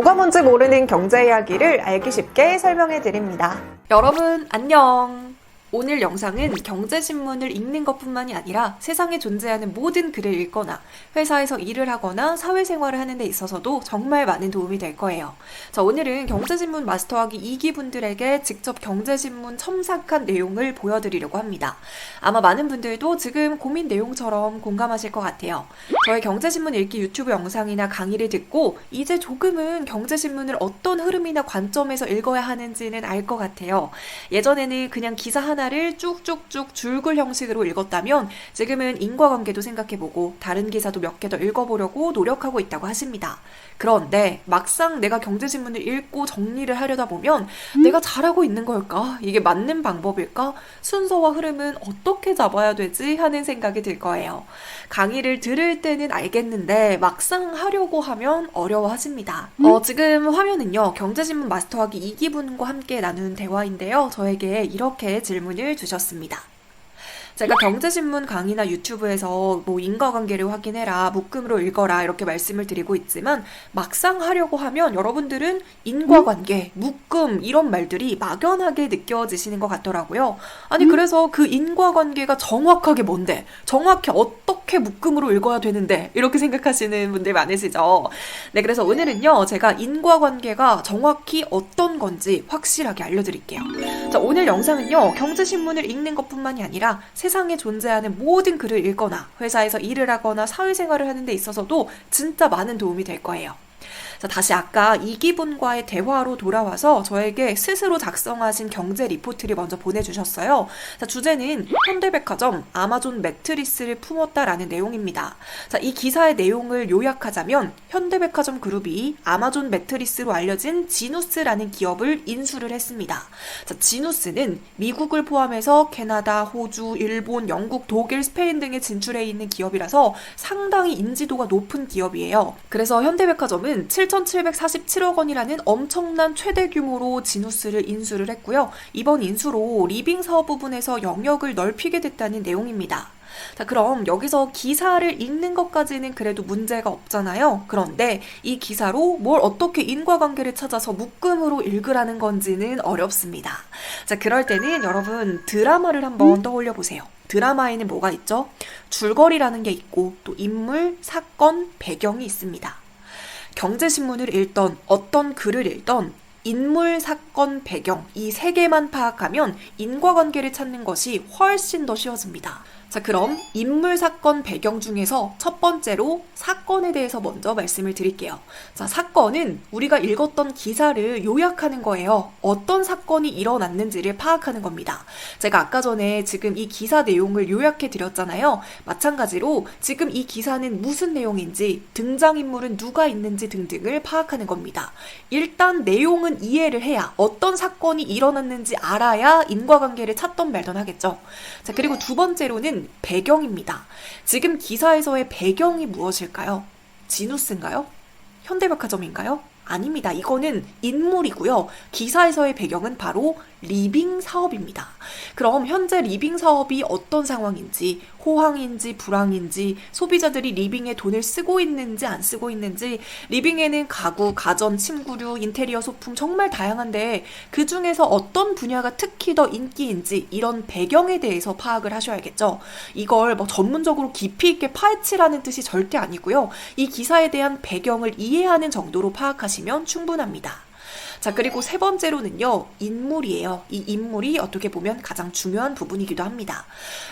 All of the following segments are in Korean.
뭐가 뭔지 모르는 경제 이야기를 알기 쉽게 설명해 드립니다. 여러분 안녕. 오늘 영상은 경제신문을 읽는 것뿐만이 아니라 세상에 존재하는 모든 글을 읽거나 회사에서 일을 하거나 사회생활을 하는 데 있어서도 정말 많은 도움이 될 거예요. 자, 오늘은 경제신문 마스터하기 2기 분들에게 직접 경제신문 첨삭한 내용을 보여드리려고 합니다. 아마 많은 분들도 지금 고민 내용처럼 공감하실 것 같아요. 저의 경제신문 읽기 유튜브 영상이나 강의를 듣고 이제 조금은 경제신문을 어떤 흐름이나 관점에서 읽어야 하는지는 알 것 같아요. 예전에는 그냥 기사 하나를 쭉쭉쭉 줄글 형식으로 읽었다면 지금은 인과관계도 생각해보고 다른 기사도 몇 개 더 읽어보려고 노력하고 있다고 하십니다. 그런데 막상 내가 경제신문을 읽고 정리를 하려다 보면 내가 잘하고 있는 걸까? 이게 맞는 방법일까? 순서와 흐름은 어떻게 잡아야 되지? 하는 생각이 들 거예요. 강의를 들을 때는 알겠는데 막상 하려고 하면 어려워하십니다. 지금 화면은요, 경제신문 마스터하기 2기 분과 함께 나눈 대화인데요. 저에게 이렇게 질문을 주셨습니다. 제가 경제신문 강의나 유튜브에서 인과관계를 확인해라, 묶음으로 읽어라 이렇게 말씀을 드리고 있지만 막상 하려고 하면 여러분들은 인과관계, 묶음 이런 말들이 막연하게 느껴지시는 것 같더라고요. 아니 그래서 그 인과관계가 정확하게 뭔데? 정확히 어떻게 묶음으로 읽어야 되는데? 이렇게 생각하시는 분들 많으시죠? 네, 그래서 오늘은요, 제가 인과관계가 정확히 어떤 건지 확실하게 알려드릴게요. 자, 오늘 영상은요, 경제신문을 읽는 것뿐만이 아니라 세상에 존재하는 모든 글을 읽거나 회사에서 일을 하거나 사회생활을 하는 데 있어서도 진짜 많은 도움이 될 거예요. 자, 다시 아까 이기분과의 대화로 돌아와서 저에게 스스로 작성하신 경제 리포트를 먼저 보내주셨어요. 자, 주제는 현대백화점 아마존 매트리스를 품었다라는 내용입니다. 자, 이 기사의 내용을 요약하자면 현대백화점 그룹이 아마존 매트리스로 알려진 지누스라는 기업을 인수를 했습니다. 자, 지누스는 미국을 포함해서 캐나다, 호주, 일본, 영국, 독일, 스페인 등에 진출해 있는 기업이라서 상당히 인지도가 높은 기업이에요. 그래서 현대백화점은 7,747억 원이라는 엄청난 최대 규모로 지누스를 인수를 했고요. 이번 인수로 리빙 사업 부분에서 영역을 넓히게 됐다는 내용입니다. 자, 그럼 여기서 기사를 읽는 것까지는 그래도 문제가 없잖아요. 그런데 이 기사로 뭘 어떻게 인과관계를 찾아서 묶음으로 읽으라는 건지는 어렵습니다. 자, 그럴 때는 여러분 드라마를 한번 떠올려 보세요. 드라마에는 뭐가 있죠? 줄거리라는 게 있고 또 인물, 사건, 배경이 있습니다. 경제신문을 읽던 어떤 글을 읽던 인물, 사건, 배경 이 세 개만 파악하면 인과관계를 찾는 것이 훨씬 더 쉬워집니다. 자, 그럼 인물, 사건, 배경 중에서 첫 번째로 사건에 대해서 먼저 말씀을 드릴게요. 자, 사건은 우리가 읽었던 기사를 요약하는 거예요. 어떤 사건이 일어났는지를 파악하는 겁니다. 제가 아까 전에 지금 이 기사 내용을 요약해 드렸잖아요. 마찬가지로 지금 이 기사는 무슨 내용인지, 등장인물은 누가 있는지 등등을 파악하는 겁니다. 일단 내용은 이해를 해야 어떤 사건이 일어났는지 알아야 인과관계를 찾던 말던 하겠죠. 자, 그리고 두 번째로는 배경입니다. 지금 기사에서의 배경이 무엇일까요? 지누스인가요? 현대백화점인가요? 아닙니다. 이거는 인물이고요. 기사에서의 배경은 바로 리빙 사업입니다. 그럼 현재 리빙 사업이 어떤 상황인지, 호황인지 불황인지, 소비자들이 리빙에 돈을 쓰고 있는지 안 쓰고 있는지, 리빙에는 가구, 가전, 침구류, 인테리어 소품 정말 다양한데 그 중에서 어떤 분야가 특히 더 인기인지 이런 배경에 대해서 파악을 하셔야겠죠. 이걸 전문적으로 깊이 있게 파헤치라는 뜻이 절대 아니고요. 이 기사에 대한 배경을 이해하는 정도로 파악하시면 충분합니다. 자, 그리고 세 번째로는요, 인물이에요. 이 인물이 어떻게 보면 가장 중요한 부분이기도 합니다.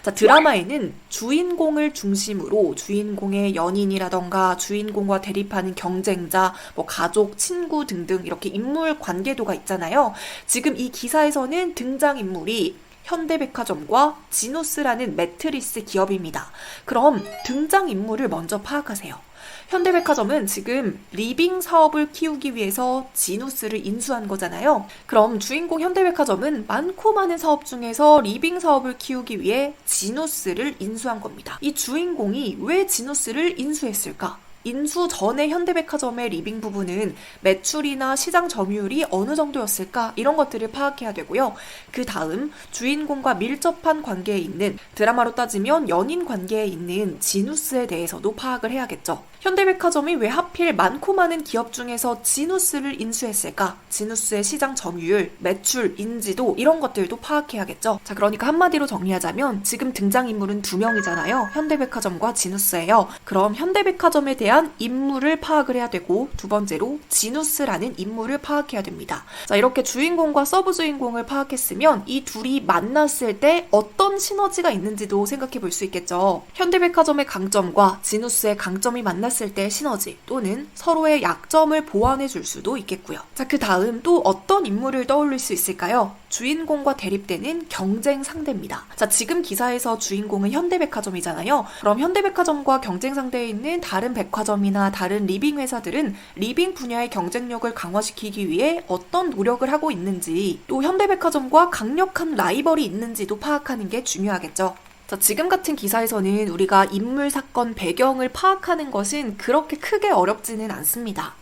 자, 드라마에는 주인공을 중심으로 주인공의 연인이라던가 주인공과 대립하는 경쟁자, 가족, 친구 등등 이렇게 인물 관계도가 있잖아요. 지금 이 기사에서는 등장인물이 현대백화점과 지누스라는 매트리스 기업입니다. 그럼 등장인물을 먼저 파악하세요. 현대백화점은 지금 리빙 사업을 키우기 위해서 지누스를 인수한 거잖아요. 그럼 주인공 현대백화점은 많고 많은 사업 중에서 리빙 사업을 키우기 위해 지누스를 인수한 겁니다. 이 주인공이 왜 지누스를 인수했을까? 인수 전에 현대백화점의 리빙 부분은 매출이나 시장 점유율이 어느 정도였을까 이런 것들을 파악해야 되고요. 그 다음 주인공과 밀접한 관계에 있는, 드라마로 따지면 연인 관계에 있는 지누스에 대해서도 파악을 해야겠죠. 현대백화점이 왜 하필 많고 많은 기업 중에서 지누스를 인수했을까? 지누스의 시장 점유율, 매출, 인지도 이런 것들도 파악해야겠죠. 자, 그러니까 한마디로 정리하자면 지금 등장인물은 두 명이잖아요. 현대백화점과 지누스예요. 그럼 현대백화점에 대한 인물을 파악을 해야 되고, 두 번째로 지누스라는 인물을 파악해야 됩니다. 자, 이렇게 주인공과 서브 주인공을 파악했으면 이 둘이 만났을 때 어떤 시너지가 있는지도 생각해 볼 수 있겠죠. 현대백화점의 강점과 지누스의 강점이 만났을 때 시너지 또는 서로의 약점을 보완해 줄 수도 있겠고요. 자, 그 다음 또 어떤 인물을 떠올릴 수 있을까요? 주인공과 대립되는 경쟁 상대입니다. 자, 지금 기사에서 주인공은 현대백화점이잖아요. 그럼 현대백화점과 경쟁 상대에 있는 다른 백화점이나 다른 리빙 회사들은 리빙 분야의 경쟁력을 강화시키기 위해 어떤 노력을 하고 있는지, 또 현대백화점과 강력한 라이벌이 있는지도 파악하는 게 중요하겠죠. 자, 지금 같은 기사에서는 우리가 인물, 사건, 배경을 파악하는 것은 그렇게 크게 어렵지는 않습니다.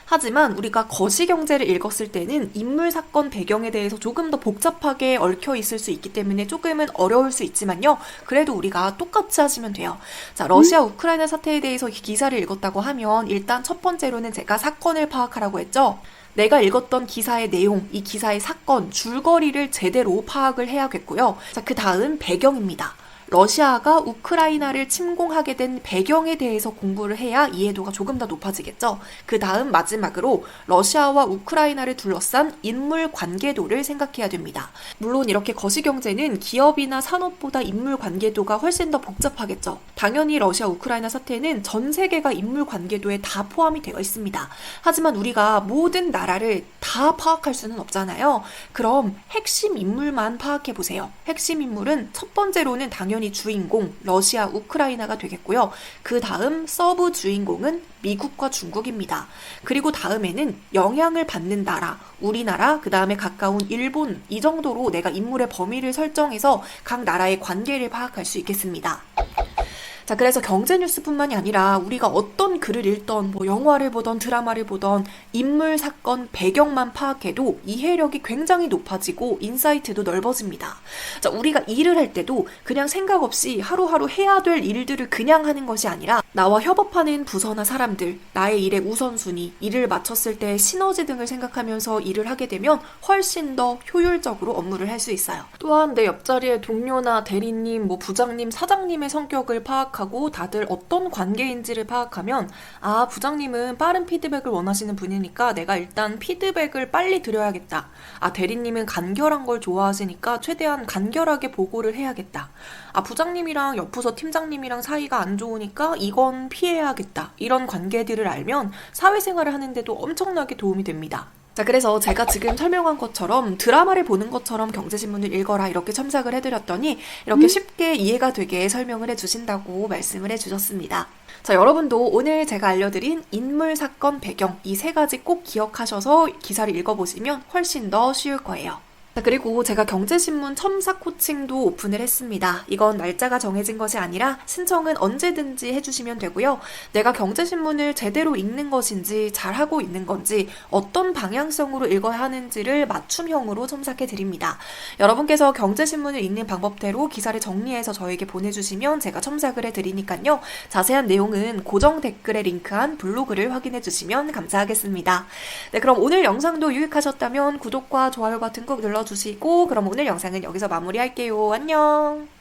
하지만 우리가 거시경제를 읽었을 때는 인물, 사건, 배경에 대해서 조금 더 복잡하게 얽혀 있을 수 있기 때문에 조금은 어려울 수 있지만요. 그래도 우리가 똑같이 하시면 돼요. 자, 러시아 우크라이나 사태에 대해서 기사를 읽었다고 하면 일단 첫 번째로는 제가 사건을 파악하라고 했죠. 내가 읽었던 기사의 내용, 이 기사의 사건, 줄거리를 제대로 파악을 해야겠고요. 자, 그 다음 배경입니다. 러시아가 우크라이나를 침공하게 된 배경에 대해서 공부를 해야 이해도가 조금 더 높아지겠죠. 그 다음 마지막으로 러시아와 우크라이나를 둘러싼 인물 관계도를 생각해야 됩니다. 물론 이렇게 거시경제는 기업이나 산업보다 인물 관계도가 훨씬 더 복잡하겠죠. 당연히 러시아 우크라이나 사태는 전 세계가 인물 관계도에 다 포함이 되어 있습니다. 하지만 우리가 모든 나라를 다 파악할 수는 없잖아요. 그럼 핵심 인물만 파악해 보세요. 핵심 인물은 첫 번째로는 당연히 주인공, 러시아, 우크라이나가 되겠고요. 그 다음 서브 주인공은 미국과 중국입니다. 그리고 다음에는 영향을 받는 나라, 우리나라, 그 다음에 가까운 일본, 이 정도로 내가 인물의 범위를 설정해서 각 나라의 관계를 파악할 수 있겠습니다. 자, 그래서 경제 뉴스뿐만이 아니라 우리가 어떤 글을 읽던, 영화를 보던 드라마를 보던 인물, 사건, 배경만 파악해도 이해력이 굉장히 높아지고 인사이트도 넓어집니다. 자, 우리가 일을 할 때도 그냥 생각 없이 하루하루 해야 될 일들을 그냥 하는 것이 아니라 나와 협업하는 부서나 사람들, 나의 일의 우선순위, 일을 마쳤을 때 시너지 등을 생각하면서 일을 하게 되면 훨씬 더 효율적으로 업무를 할 수 있어요. 또한 내 옆자리의 동료나 대리님, 부장님, 사장님의 성격을 파악하고 다들 어떤 관계인지를 파악하면, 아, 부장님은 빠른 피드백을 원하시는 분이니까 내가 일단 피드백을 빨리 드려야겠다. 아, 대리님은 간결한 걸 좋아하시니까 최대한 간결하게 보고를 해야겠다. 아, 부장님이랑 옆부서 팀장님이랑 사이가 안 좋으니까 이건 피해야겠다. 이런 관계들을 알면 사회생활을 하는데도 엄청나게 도움이 됩니다. 자, 그래서 제가 지금 설명한 것처럼 드라마를 보는 것처럼 경제신문을 읽어라 이렇게 첨삭을 해드렸더니 이렇게 쉽게 이해가 되게 설명을 해주신다고 말씀을 해주셨습니다. 자, 여러분도 오늘 제가 알려드린 인물, 사건, 배경 이 세 가지 꼭 기억하셔서 기사를 읽어보시면 훨씬 더 쉬울 거예요. 자, 그리고 제가 경제신문 첨삭 코칭도 오픈을 했습니다. 이건 날짜가 정해진 것이 아니라 신청은 언제든지 해주시면 되고요. 내가 경제신문을 제대로 읽는 것인지 잘하고 있는 건지 어떤 방향성으로 읽어야 하는지를 맞춤형으로 첨삭해 드립니다. 여러분께서 경제신문을 읽는 방법대로 기사를 정리해서 저에게 보내주시면 제가 첨삭을 해드리니까요. 자세한 내용은 고정 댓글에 링크한 블로그를 확인해 주시면 감사하겠습니다. 네, 그럼 오늘 영상도 유익하셨다면 구독과 좋아요 버튼 꼭 눌러주시고 그럼 오늘 영상은 여기서 마무리할게요. 안녕!